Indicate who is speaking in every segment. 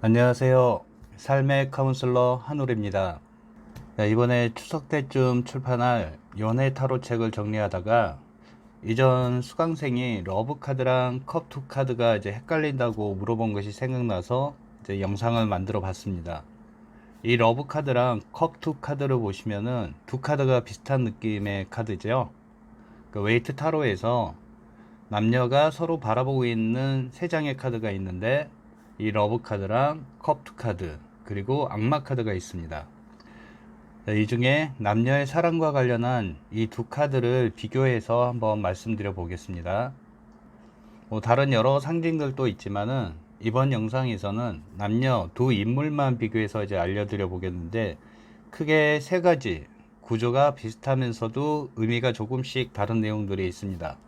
Speaker 1: 안녕하세요. 삶의 카운슬러 한울입니다. 이번에 추석 때쯤 출판할 연애 타로 책을 정리하다가 이전 수강생이 러브카드랑 컵투카드가 이제 헷갈린다고 물어본 것이 생각나서 이제 영상을 만들어 봤습니다. 이 러브카드랑 컵투카드를 보시면은 두 카드가 비슷한 느낌의 카드죠. 그 웨이트 타로에서 남녀가 서로 바라보고 있는 세 장의 카드가 있는데 이 러브 카드랑 컵2 카드 그리고 악마 카드가 있습니다. 이 중에 남녀의 사랑과 관련한 이 두 카드를 비교해서 한번 말씀드려 보겠습니다. 다른 여러 상징들도 있지만은 이번 영상에서는 남녀 두 인물만 비교해서 이제 알려드려 보겠는데 크게 세 가지 구조가 비슷하면서도 의미가 조금씩 다른 내용들이 있습니다.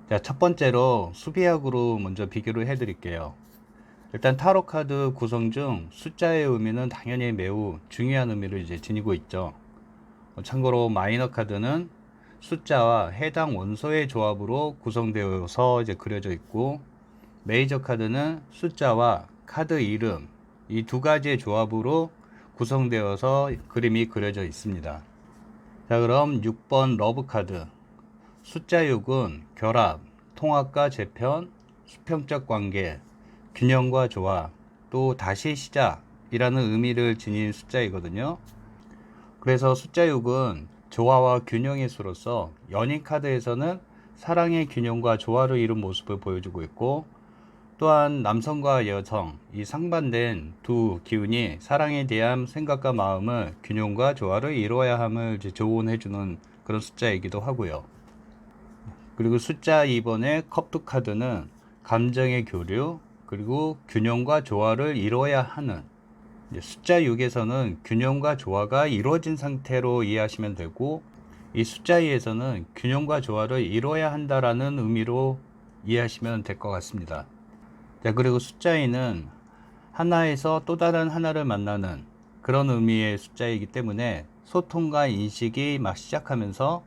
Speaker 1: 자, 첫 번째로 수비학으로 먼저 비교를 해 드릴게요. 일단 타로 카드 구성 중 숫자의 의미는 당연히 매우 중요한 의미를 이제 지니고 있죠. 참고로 마이너 카드는 숫자와 해당 원소의 조합으로 구성되어서 이제 그려져 있고, 메이저 카드는 숫자와 카드 이름 이 두 가지의 조합으로 구성되어서 그림이 그려져 있습니다. 자, 그럼 6번 러브 카드. 숫자 6은 결합, 통합과 재편, 수평적 관계, 균형과 조화, 또 다시 시작이라는 의미를 지닌 숫자이거든요. 그래서 숫자 6은 조화와 균형의 수로서 연인 카드에서는 사랑의 균형과 조화를 이룬 모습을 보여주고 있고, 또한 남성과 여성, 이 상반된 두 기운이 사랑에 대한 생각과 마음을 균형과 조화를 이루어야 함을 조언해주는 그런 숫자이기도 하고요. 그리고 숫자 2번의 컵투 카드는 감정의 교류 그리고 균형과 조화를 이루어야 하는, 숫자 6에서는 균형과 조화가 이루어진 상태로 이해하시면 되고, 이 숫자 2에서는 균형과 조화를 이루어야 한다라는 의미로 이해하시면 될 것 같습니다. 자, 그리고 숫자 2는 하나에서 또 다른 하나를 만나는 그런 의미의 숫자이기 때문에 소통과 인식이 막 시작하면서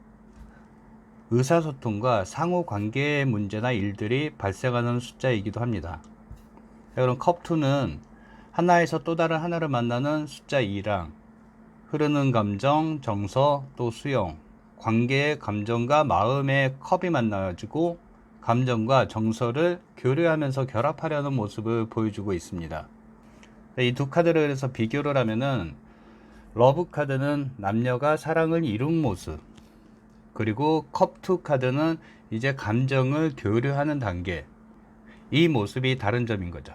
Speaker 1: 의사소통과 상호관계의 문제나 일들이 발생하는 숫자이기도 합니다. 자, 그럼 컵2는 하나에서 또 다른 하나를 만나는 숫자 2랑 흐르는 감정, 정서, 또 수용, 관계의 감정과 마음의 컵이 만나가지고 감정과 정서를 교류하면서 결합하려는 모습을 보여주고 있습니다. 이 두 카드를 그래서 비교를 하면은 러브 카드는 남녀가 사랑을 이룬 모습, 그리고 컵2 카드는 이제 감정을 교류하는 단계, 이 모습이 다른 점인 거죠.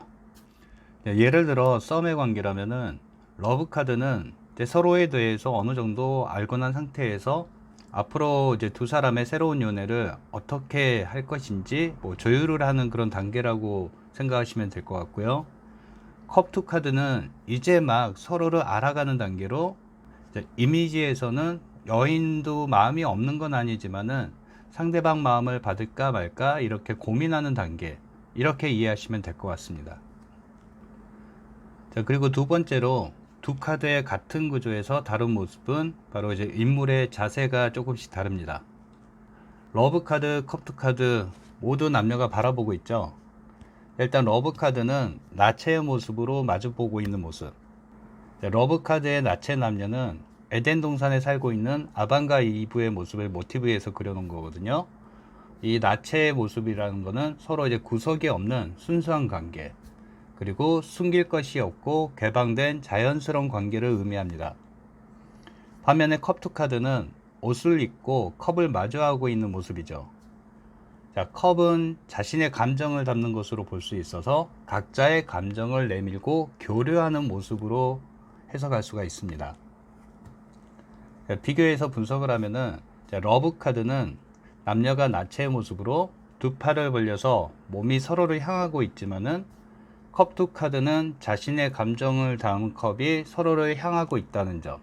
Speaker 1: 예를 들어 썸의 관계라면은 러브 카드는 이제 서로에 대해서 어느 정도 알고 난 상태에서 앞으로 이제 두 사람의 새로운 연애를 어떻게 할 것인지 조율을 하는 그런 단계라고 생각하시면 될 것 같고요. 컵2 카드는 이제 막 서로를 알아가는 단계로, 이미지에서는 여인도 마음이 없는 건 아니지만은 상대방 마음을 받을까 말까 이렇게 고민하는 단계, 이렇게 이해하시면 될 것 같습니다. 자, 그리고 두 번째로 두 카드의 같은 구조에서 다른 모습은 바로 이제 인물의 자세가 조금씩 다릅니다. 러브 카드, 컵2 카드 모두 남녀가 바라보고 있죠. 일단 러브 카드는 나체의 모습으로 마주보고 있는 모습. 러브 카드의 나체 남녀는 에덴 동산에 살고 있는 아담과 이브의 모습을 모티브에서 그려놓은 거거든요. 이 나체의 모습이라는 거는 서로 이제 구석이 없는 순수한 관계, 그리고 숨길 것이 없고 개방된 자연스러운 관계를 의미합니다. 반면에 컵2 카드는 옷을 입고 컵을 마주하고 있는 모습이죠. 자, 컵은 자신의 감정을 담는 것으로 볼 수 있어서 각자의 감정을 내밀고 교류하는 모습으로 해석할 수가 있습니다. 자, 비교해서 분석을 하면은, 자, 러브 카드는 남녀가 나체의 모습으로 두 팔을 벌려서 몸이 서로를 향하고 있지만은 컵2 카드는 자신의 감정을 담은 컵이 서로를 향하고 있다는 점.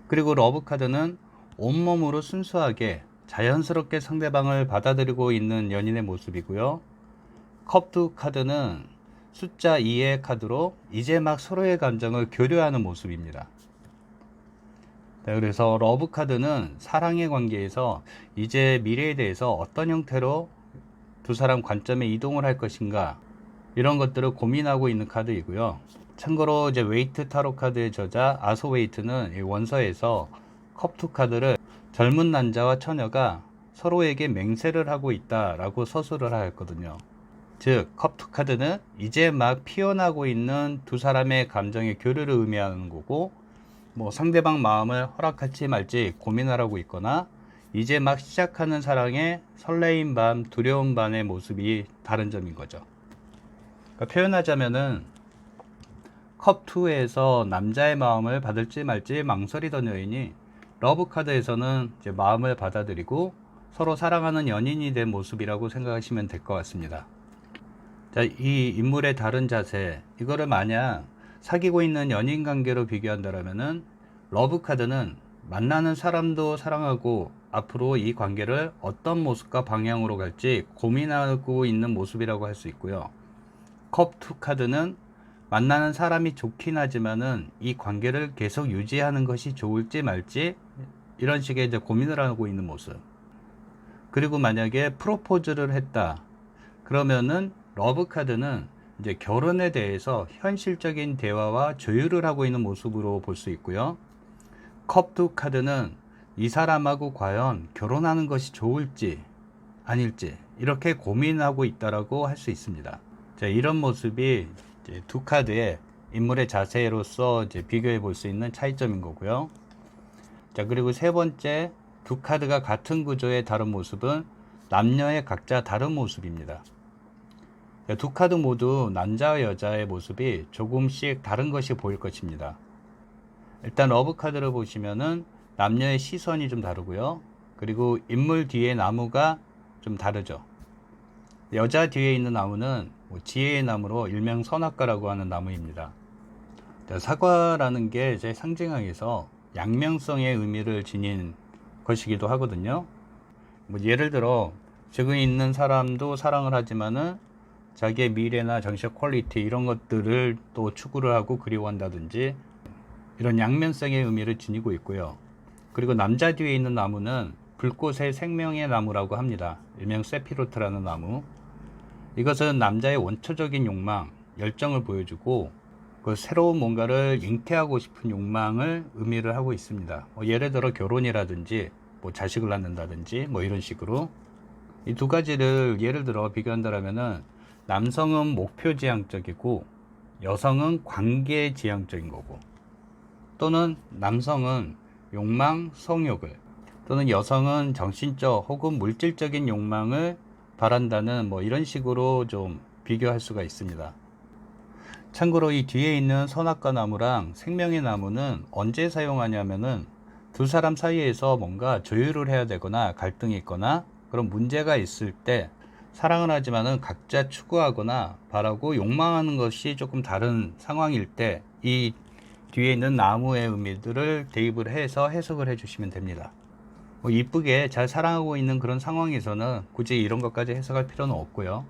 Speaker 1: 그리고 러브 카드는 온몸으로 순수하게 자연스럽게 상대방을 받아들이고 있는 연인의 모습이고요. 컵2 카드는 숫자 2의 카드로 이제 막 서로의 감정을 교류하는 모습입니다. 네, 그래서 러브 카드는 사랑의 관계에서 이제 미래에 대해서 어떤 형태로 두 사람 관점에 이동을 할 것인가, 이런 것들을 고민하고 있는 카드이고요. 참고로 이제 웨이트 타로 카드의 저자 아소 웨이트는 이 원서에서 컵2 카드를 젊은 남자와 처녀가 서로에게 맹세를 하고 있다라고 서술을 하였거든요. 즉 컵2 카드는 이제 막 피어나고 있는 두 사람의 감정의 교류를 의미하는 거고, 뭐 상대방 마음을 허락할지 말지 고민하라고 있거나 이제 막 시작하는 사랑의 설레임 반 두려움 반의 모습이 다른 점인 거죠. 그러니까 표현하자면은 컵2에서 남자의 마음을 받을지 말지 망설이던 여인이 러브카드에서는 이제 마음을 받아들이고 서로 사랑하는 연인이 된 모습이라고 생각하시면 될 것 같습니다. 자, 이 인물의 다른 자세, 이거를 만약 사귀고 있는 연인 관계로 비교한다면은 러브카드는 만나는 사람도 사랑하고 앞으로 이 관계를 어떤 모습과 방향으로 갈지 고민하고 있는 모습이라고 할 수 있고요. 컵2 카드는 만나는 사람이 좋긴 하지만은 이 관계를 계속 유지하는 것이 좋을지 말지 이런 식의 이제 고민을 하고 있는 모습. 그리고 만약에 프로포즈를 했다 그러면은 러브 카드는 이제 결혼에 대해서 현실적인 대화와 조율을 하고 있는 모습으로 볼 수 있고요. 컵2 카드는 이 사람하고 과연 결혼하는 것이 좋을지 아닐지 이렇게 고민하고 있다라고 할 수 있습니다. 자, 이런 모습이 이제 두 카드의 인물의 자세로서 이제 비교해 볼 수 있는 차이점인 거고요. 자, 그리고 세 번째, 두 카드가 같은 구조의 다른 모습은 남녀의 각자 다른 모습입니다. 두 카드 모두 남자와 여자의 모습이 조금씩 다른 것이 보일 것입니다. 일단 러브 카드를 보시면은 남녀의 시선이 좀 다르고요. 그리고 인물 뒤에 나무가 좀 다르죠. 여자 뒤에 있는 나무는 지혜의 나무로 일명 선악과라고 하는 나무입니다. 사과라는 게 제 상징학에서 양면성의 의미를 지닌 것이기도 하거든요. 예를 들어 지금 있는 사람도 사랑을 하지만은 자기의 미래나 정신적 퀄리티 이런 것들을 또 추구를 하고 그리워한다든지 이런 양면성의 의미를 지니고 있고요. 그리고 남자 뒤에 있는 나무는 불꽃의 생명의 나무라고 합니다. 일명 세피로트라는 나무. 이것은 남자의 원초적인 욕망, 열정을 보여주고 그 새로운 뭔가를 잉태하고 싶은 욕망을 의미를 하고 있습니다. 예를 들어 결혼이라든지 자식을 낳는다든지 이런 식으로 이 두 가지를 예를 들어 비교한다면은 남성은 목표지향적이고 여성은 관계지향적인 거고, 또는 남성은 욕망, 성욕을, 또는 여성은 정신적 혹은 물질적인 욕망을 바란다는 이런 식으로 좀 비교할 수가 있습니다. 참고로 이 뒤에 있는 선악과 나무랑 생명의 나무는 언제 사용하냐면은 두 사람 사이에서 뭔가 조율을 해야 되거나 갈등이 있거나 그런 문제가 있을 때 사랑을 하지만은 각자 추구하거나 바라고 욕망하는 것이 조금 다른 상황일 때 이 뒤에 있는 나무의 의미들을 대입을 해서 해석을 해주시면 됩니다. 이쁘게 잘 사랑하고 있는 그런 상황에서는 굳이 이런 것까지 해석할 필요는 없고요.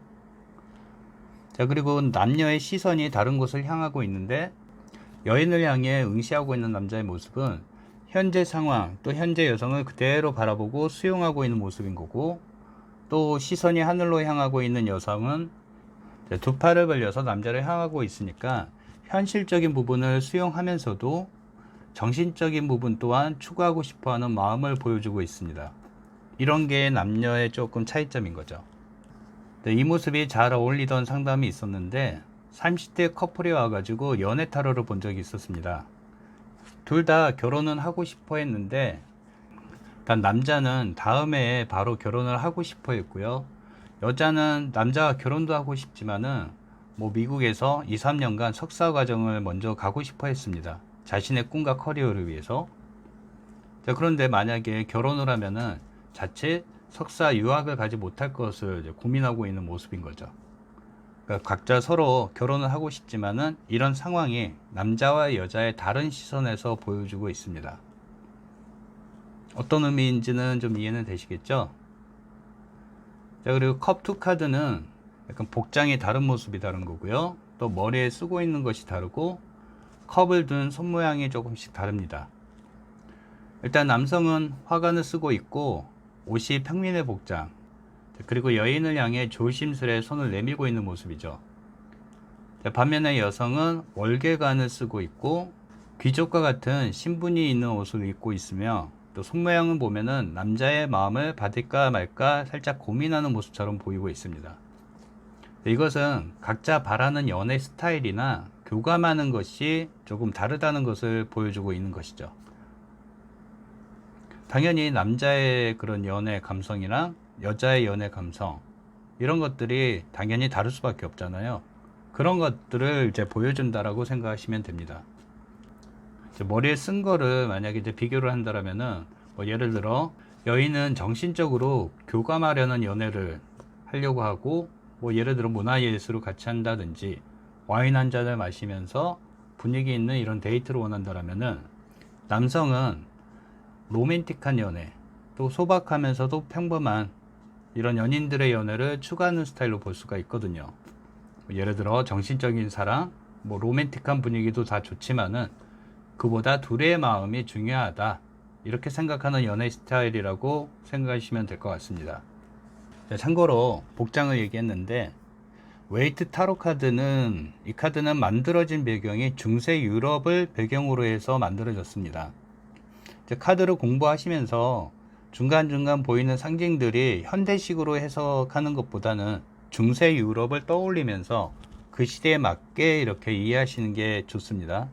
Speaker 1: 자, 그리고 남녀의 시선이 다른 곳을 향하고 있는데 여인을 향해 응시하고 있는 남자의 모습은 현재 상황 또 현재 여성을 그대로 바라보고 수용하고 있는 모습인 거고, 또 시선이 하늘로 향하고 있는 여성은 두 팔을 벌려서 남자를 향하고 있으니까 현실적인 부분을 수용하면서도 정신적인 부분 또한 추구하고 싶어하는 마음을 보여주고 있습니다. 이런 게 남녀의 조금 차이점인 거죠. 이 모습이 잘 어울리던 상담이 있었는데 30대 커플이 와가지고 연애 타로를 본 적이 있었습니다. 둘 다 결혼은 하고 싶어 했는데 일단 남자는 다음 해에 바로 결혼을 하고 싶어 했고요. 여자는 남자가 결혼도 하고 싶지만은 미국에서 2, 3년간 석사 과정을 먼저 가고 싶어 했습니다. 자신의 꿈과 커리어를 위해서. 자, 그런데 만약에 결혼을 하면은 자칫 석사 유학을 가지 못할 것을 이제 고민하고 있는 모습인 거죠. 그러니까 각자 서로 결혼을 하고 싶지만은 이런 상황이 남자와 여자의 다른 시선에서 보여주고 있습니다. 어떤 의미인지는 좀 이해는 되시겠죠? 자, 그리고 컵2 카드는 약간 복장이 다른 모습이 다른 거고요. 또 머리에 쓰고 있는 것이 다르고 컵을 든 손 모양이 조금씩 다릅니다. 일단 남성은 화관을 쓰고 있고 옷이 평민의 복장, 그리고 여인을 향해 조심스레 손을 내밀고 있는 모습이죠. 반면에 여성은 월계관을 쓰고 있고 귀족과 같은 신분이 있는 옷을 입고 있으며 또 손모양을 보면은 남자의 마음을 받을까 말까 살짝 고민하는 모습처럼 보이고 있습니다. 이것은 각자 바라는 연애 스타일이나 교감하는 것이 조금 다르다는 것을 보여주고 있는 것이죠. 당연히 남자의 그런 연애 감성이랑 여자의 연애 감성 이런 것들이 당연히 다를 수밖에 없잖아요. 그런 것들을 이제 보여준다라고 생각하시면 됩니다. 머리에 쓴 거를 만약에 이제 비교를 한다면은 뭐 예를 들어 여인은 정신적으로 교감하려는 연애를 하려고 하고 뭐 예를 들어 문화예술을 같이 한다든지 와인 한 잔을 마시면서 분위기 있는 이런 데이트를 원한다면은 남성은 로맨틱한 연애 또 소박하면서도 평범한 이런 연인들의 연애를 추구하는 스타일로 볼 수가 있거든요. 예를 들어 정신적인 사랑, 뭐 로맨틱한 분위기도 다 좋지만은 그보다 둘의 마음이 중요하다 이렇게 생각하는 연애 스타일이라고 생각하시면 될 것 같습니다. 참고로 복장을 얘기했는데 웨이트 타로 카드는 이 카드는 만들어진 배경이 중세 유럽을 배경으로 해서 만들어졌습니다. 카드를 공부하시면서 중간중간 보이는 상징들이 현대식으로 해석하는 것보다는 중세 유럽을 떠올리면서 그 시대에 맞게 이렇게 이해하시는 게 좋습니다.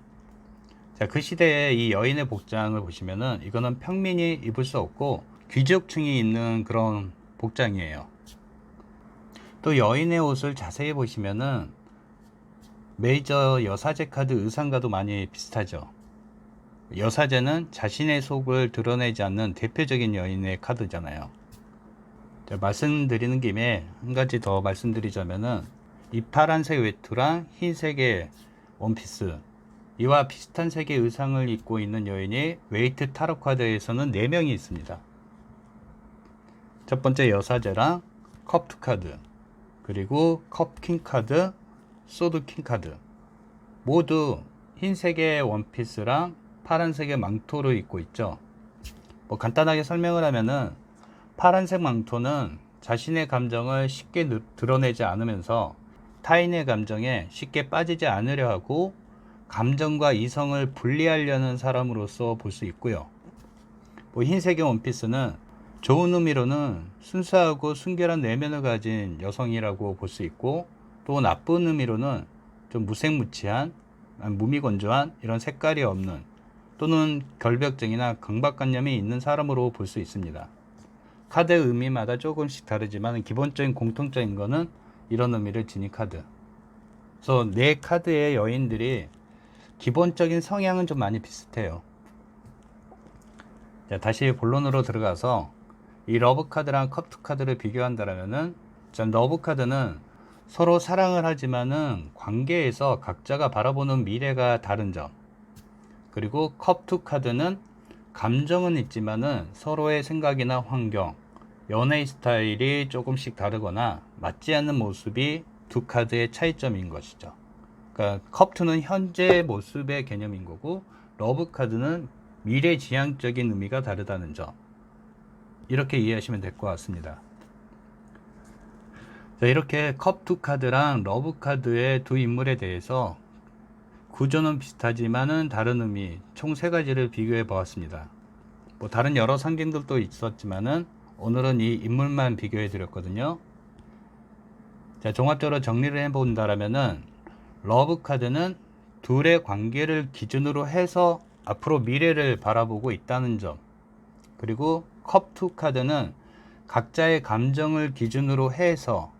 Speaker 1: 자, 그 시대의 이 여인의 복장을 보시면은 이거는 평민이 입을 수 없고 귀족층이 입는 그런 복장이에요. 또 여인의 옷을 자세히 보시면은 메이저 여사제 카드 의상과도 많이 비슷하죠. 여사제는 자신의 속을 드러내지 않는 대표적인 여인의 카드잖아요. 자, 말씀드리는 김에 한 가지 더 말씀드리자면은 이 파란색 외투랑 흰색의 원피스 이와 비슷한 색의 의상을 입고 있는 여인이 웨이트 타로 카드에서는 4명이 있습니다. 첫 번째 여사제랑 컵2 카드 그리고 컵킹 카드, 소드 킹 카드 모두 흰색의 원피스랑 파란색의 망토를 입고 있죠. 뭐 간단하게 설명을 하면은 파란색 망토는 자신의 감정을 쉽게 드러내지 않으면서 타인의 감정에 쉽게 빠지지 않으려 하고 감정과 이성을 분리하려는 사람으로서 볼 수 있고요. 뭐 흰색의 원피스는 좋은 의미로는 순수하고 순결한 내면을 가진 여성이라고 볼 수 있고 또 나쁜 의미로는 좀 무색무취한 무미건조한 이런 색깔이 없는 또는 결벽증이나 강박관념이 있는 사람으로 볼 수 있습니다. 카드의 의미마다 조금씩 다르지만 기본적인 공통적인 거는 이런 의미를 지닌 카드. 그래서 네 카드의 여인들이 기본적인 성향은 좀 많이 비슷해요. 자, 다시 본론으로 들어가서 이 러브 카드랑 컵2 카드를 비교한다면은 러브 카드는 서로 사랑을 하지만은 관계에서 각자가 바라보는 미래가 다른 점. 그리고 컵2 카드는 감정은 있지만은 서로의 생각이나 환경, 연애 스타일이 조금씩 다르거나 맞지 않는 모습이 두 카드의 차이점인 것이죠. 그러니까 컵2는 현재 모습의 개념인 거고 러브 카드는 미래 지향적인 의미가 다르다는 점. 이렇게 이해하시면 될 것 같습니다. 자, 이렇게 컵2 카드랑 러브 카드의 두 인물에 대해서 구조는 비슷하지만은 다른 의미 총 3가지를 비교해 보았습니다. 뭐 다른 여러 상징들도 있었지만은 오늘은 이 인물만 비교해 드렸거든요. 자, 종합적으로 정리를 해 본다라면은 러브 카드는 둘의 관계를 기준으로 해서 앞으로 미래를 바라보고 있다는 점. 그리고 컵2 카드는 각자의 감정을 기준으로 해서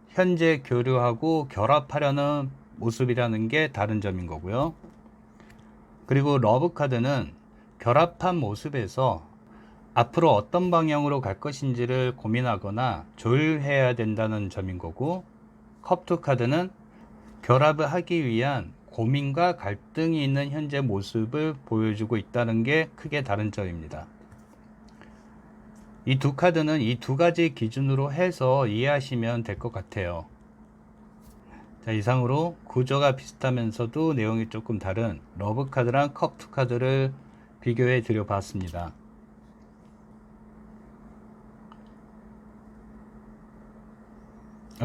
Speaker 1: 현재 교류하고 결합하려는 모습이라는 게 다른 점인 거고요. 그리고 러브 카드는 결합한 모습에서 앞으로 어떤 방향으로 갈 것인지를 고민하거나 조율해야 된다는 점인 거고, 컵2 카드는 결합을 하기 위한 고민과 갈등이 있는 현재 모습을 보여주고 있다는 게 크게 다른 점입니다. 이 두 카드는 이 2가지 기준으로 해서 이해하시면 될 것 같아요. 자, 이상으로 구조가 비슷하면서도 내용이 조금 다른 러브 카드랑 컵2 카드를 비교해 드려 봤습니다.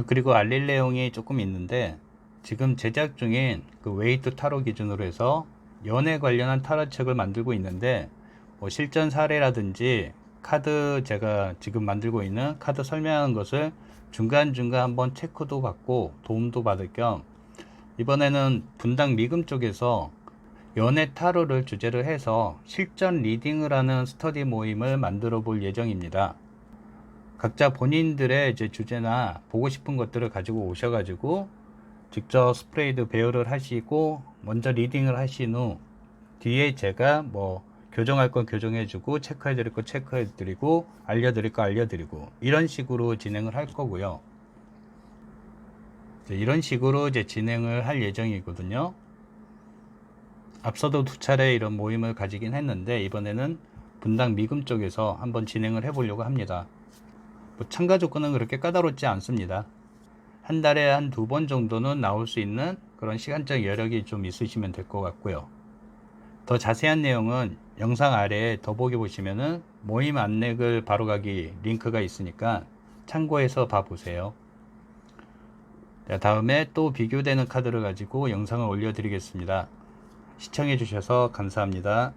Speaker 1: 그리고 알릴 내용이 조금 있는데 지금 제작 중인 그 웨이트 타로 기준으로 해서 연애 관련한 타로 책을 만들고 있는데, 뭐 실전 사례라든지 카드, 제가 지금 만들고 있는 카드 설명하는 것을 중간중간 한번 체크도 받고 도움도 받을 겸, 이번에는 분당 미금 쪽에서 연애 타로를 주제로 해서 실전 리딩을 하는 스터디 모임을 만들어 볼 예정입니다. 각자 본인들의 이제 주제나 보고 싶은 것들을 가지고 오셔가지고 직접 스프레이드 배열을 하시고 먼저 리딩을 하신 후 뒤에 제가 뭐 교정할 건 교정해주고 체크해 드릴 거 체크해 드리고 알려드릴 거 알려드리고 이런 식으로 진행을 할 거고요. 이런 식으로 이제 진행을 할 예정이거든요. 앞서도 2차례 이런 모임을 가지긴 했는데 이번에는 분당 미금 쪽에서 한번 진행을 해 보려고 합니다. 뭐 참가 조건은 그렇게 까다롭지 않습니다. 한 달에 한 2번 정도는 나올 수 있는 그런 시간적 여력이 좀 있으시면 될 것 같고요. 더 자세한 내용은 영상 아래에 더보기 보시면은 모임 안내글 바로가기 링크가 있으니까 참고해서 봐보세요. 다음에 또 비교되는 카드를 가지고 영상을 올려드리겠습니다. 시청해 주셔서 감사합니다.